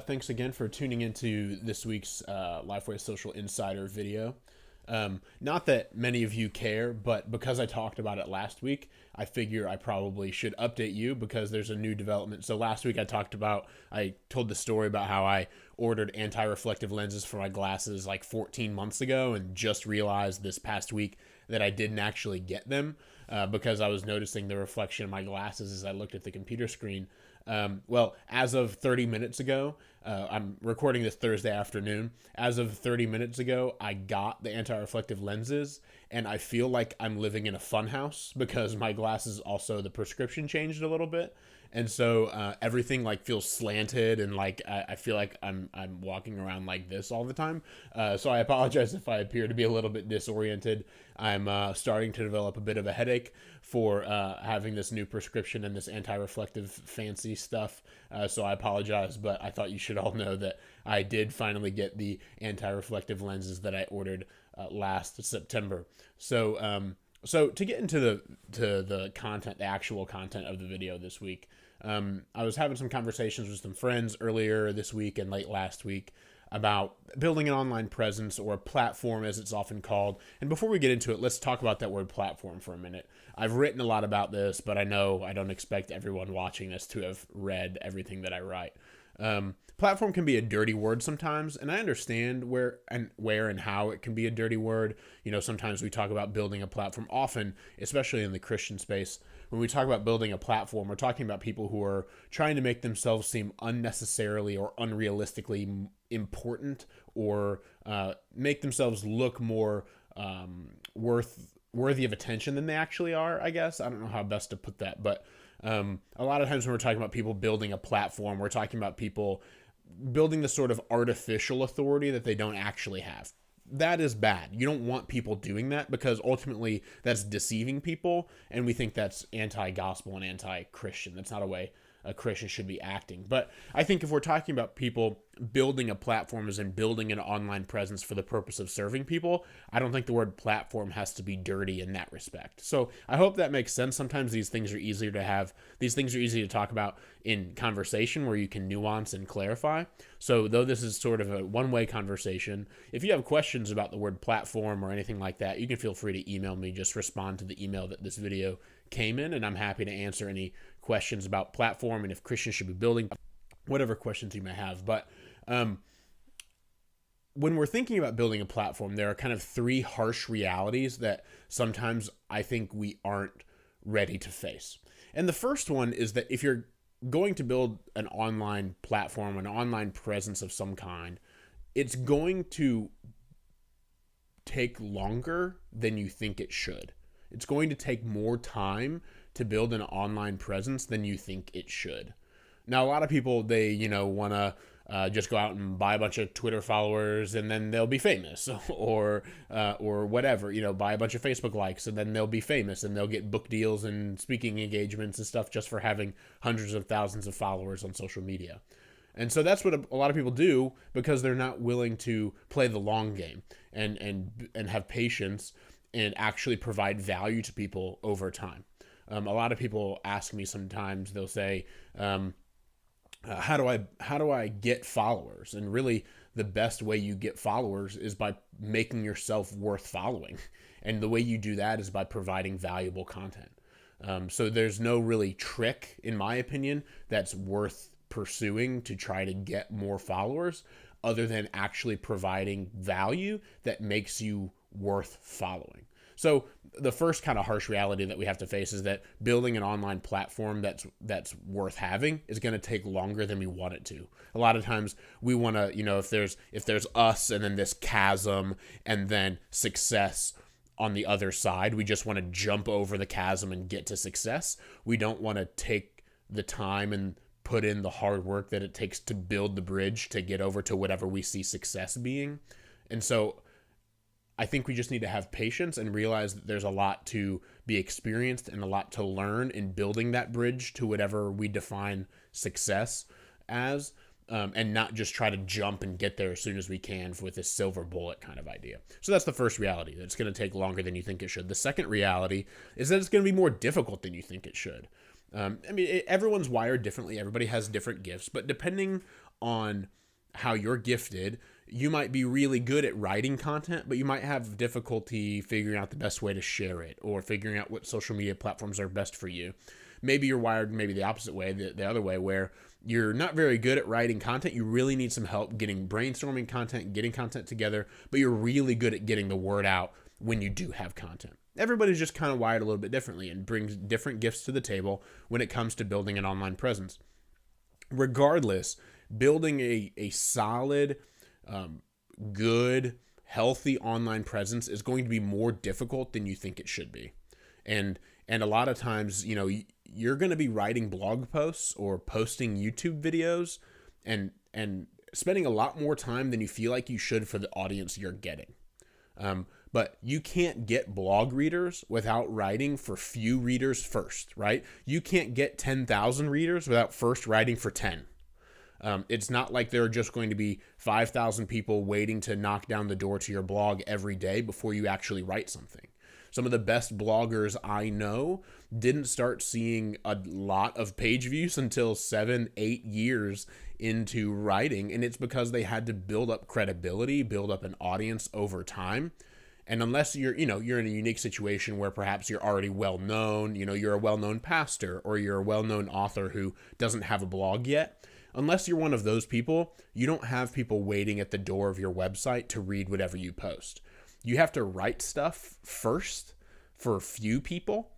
Thanks again for tuning into this week's Lifeway Social Insider video. Not that many of you care, but because I talked about it last week, I figure I probably should update you because there's a new development. So last week I told the story about how I ordered anti-reflective lenses for my glasses like 14 months ago and just realized this past week that I didn't actually get them because I was noticing the reflection of my glasses as I looked at the computer screen. Well, as of 30 minutes ago, I'm recording this Thursday afternoon. As of 30 minutes ago, I got the anti-reflective lenses, and I feel like I'm living in a funhouse because my glasses also, the prescription changed a little bit. And so everything like feels slanted and like I feel like I'm walking around like this all the time. So I apologize if I appear to be a little bit disoriented. I'm starting to develop a bit of a headache for having this new prescription and this anti-reflective fancy stuff. So I apologize, but I thought you should all know that I did finally get the anti-reflective lenses that I ordered last September. So to get into the content, the actual content of the video this week, I was having some conversations with some friends earlier this week and late last week about building an online presence, or a platform as it's often called. And before we get into it, let's talk about that word platform for a minute. I've written a lot about this, but I know I don't expect everyone watching this to have read everything that I write. Platform can be a dirty word sometimes, and I understand where and how it can be a dirty word. You know, sometimes we talk about building a platform. Often, especially in the Christian space, when we talk about building a platform, we're talking about people who are trying to make themselves seem unnecessarily or unrealistically important, or make themselves look more worthy of attention than they actually are, I guess. I don't know how best to put that, but a lot of times when we're talking about people building a platform, we're talking about people building the sort of artificial authority that they don't actually have. That is bad. You don't want people doing that because ultimately that's deceiving people, and we think that's anti-gospel and anti-Christian. That's not a way a Christian should be acting. But I think if we're talking about people building a platform as in building an online presence for the purpose of serving people, I don't think the word platform has to be dirty in that respect. So I hope that makes sense. Sometimes these things are easier to talk about in conversation where you can nuance and clarify. So though this is sort of a one-way conversation, if you have questions about the word platform or anything like that, you can feel free to email me. Just respond to the email that this video came in, and I'm happy to answer any questions about platform and if Christians should be building, whatever questions you may have. But when we're thinking about building a platform, there are kind of three harsh realities that sometimes I think we aren't ready to face. And the first one is that if you're going to build an online platform, an online presence of some kind, it's going to take longer than you think it should. It's going to take more time to build an online presence than you think it should. Now, a lot of people, they, want to just go out and buy a bunch of Twitter followers and then they'll be famous, or whatever, buy a bunch of Facebook likes and then they'll be famous and they'll get book deals and speaking engagements and stuff just for having hundreds of thousands of followers on social media. And so that's what a lot of people do because they're not willing to play the long game and have patience and actually provide value to people over time. A lot of people ask me sometimes, they'll say, how do I get followers? And really the best way you get followers is by making yourself worth following. And the way you do that is by providing valuable content. So there's no really trick, in my opinion, that's worth pursuing to try to get more followers other than actually providing value that makes you worth following. So the first kind of harsh reality that we have to face is that building an online platform that's worth having is going to take longer than we want it to. A lot of times we want to, if there's us and then this chasm and then success on the other side, we just want to jump over the chasm and get to success. We don't want to take the time and put in the hard work that it takes to build the bridge to get over to whatever we see success being. And so I think we just need to have patience and realize that there's a lot to be experienced and a lot to learn in building that bridge to whatever we define success as, and not just try to jump and get there as soon as we can with this silver bullet kind of idea. So that's the first reality, that it's going to take longer than you think it should. The second reality is that it's going to be more difficult than you think it should. Everyone's wired differently. Everybody has different gifts, but depending on how you're gifted, you might be really good at writing content, but you might have difficulty figuring out the best way to share it or figuring out what social media platforms are best for you. Maybe you're wired maybe the opposite way, the other way, where you're not very good at writing content. You really need some help getting brainstorming content, getting content together, but you're really good at getting the word out when you do have content. Everybody's just kind of wired a little bit differently and brings different gifts to the table when it comes to building an online presence. Regardless, building a solid, good, healthy online presence is going to be more difficult than you think it should be. And a lot of times, you're going to be writing blog posts or posting YouTube videos and spending a lot more time than you feel like you should for the audience you're getting. But you can't get blog readers without writing for few readers first, right? You can't get 10,000 readers without first writing for 10. It's not like there are just going to be 5,000 people waiting to knock down the door to your blog every day before you actually write something. Some of the best bloggers I know didn't start seeing a lot of page views until 7-8 years into writing. And it's because they had to build up credibility, build up an audience over time. And unless you're in a unique situation where perhaps you're already well known, you're a well-known pastor or you're a well-known author who doesn't have a blog yet, unless you're one of those people, you don't have people waiting at the door of your website to read whatever you post. You have to write stuff first for a few people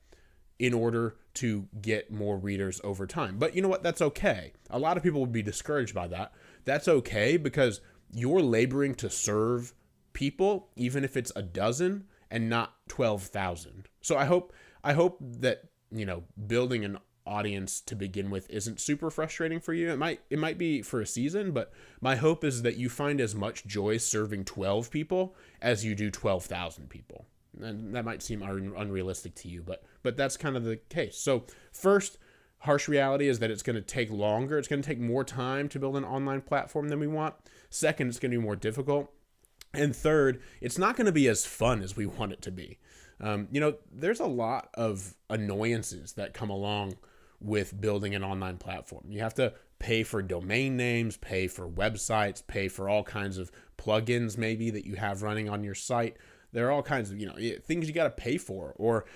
in order to get more readers over time. But you know what? That's okay. A lot of people would be discouraged by that. That's okay because you're laboring to serve people, even if it's a dozen and not 12,000. So I hope that, building an audience to begin with isn't super frustrating for you. It might be for a season, but my hope is that you find as much joy serving 12 people as you do 12,000 people. And that might seem unrealistic to you, but that's kind of the case. So first, harsh reality is that it's going to take longer. It's going to take more time to build an online platform than we want. Second, it's going to be more difficult. And third, it's not going to be as fun as we want it to be. There's a lot of annoyances that come along with building an online platform. You have to pay for domain names, pay for websites, pay for all kinds of plugins maybe that you have running on your site. There are all kinds of, things you got to pay for, or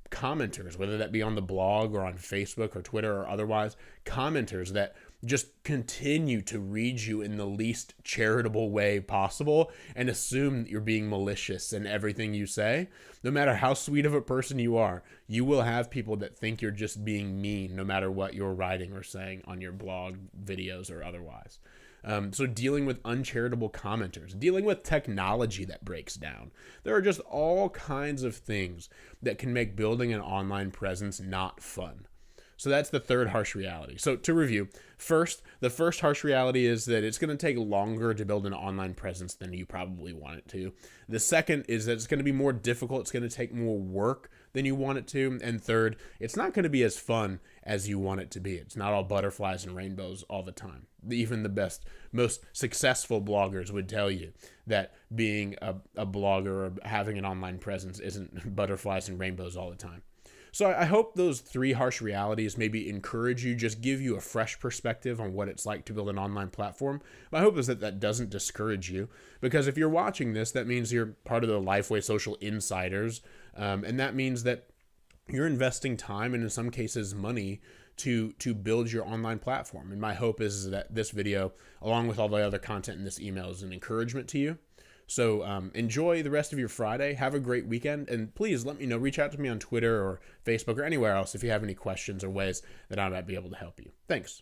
commenters, whether that be on the blog or on Facebook or Twitter or otherwise, commenters that just continue to read you in the least charitable way possible and assume that you're being malicious in everything you say. No matter how sweet of a person you are, you will have people that think you're just being mean no matter what you're writing or saying on your blog, videos, or otherwise. So dealing with uncharitable commenters, dealing with technology that breaks down. There are just all kinds of things that can make building an online presence not fun. So that's the third harsh reality. So to review, the first harsh reality is that it's going to take longer to build an online presence than you probably want it to. The second is that it's going to be more difficult. It's going to take more work than you want it to. And third, it's not going to be as fun as you want it to be. It's not all butterflies and rainbows all the time. Even the best, most successful bloggers would tell you that being a blogger or having an online presence isn't butterflies and rainbows all the time. So I hope those three harsh realities maybe encourage you, just give you a fresh perspective on what it's like to build an online platform. My hope is that doesn't discourage you, because if you're watching this, that means you're part of the Lifeway Social Insiders, and that means that you're investing time and in some cases money to build your online platform. And my hope is that this video, along with all the other content in this email, is an encouragement to you. So enjoy the rest of your Friday. Have a great weekend. And please let me know. Reach out to me on Twitter or Facebook or anywhere else if you have any questions or ways that I might be able to help you. Thanks.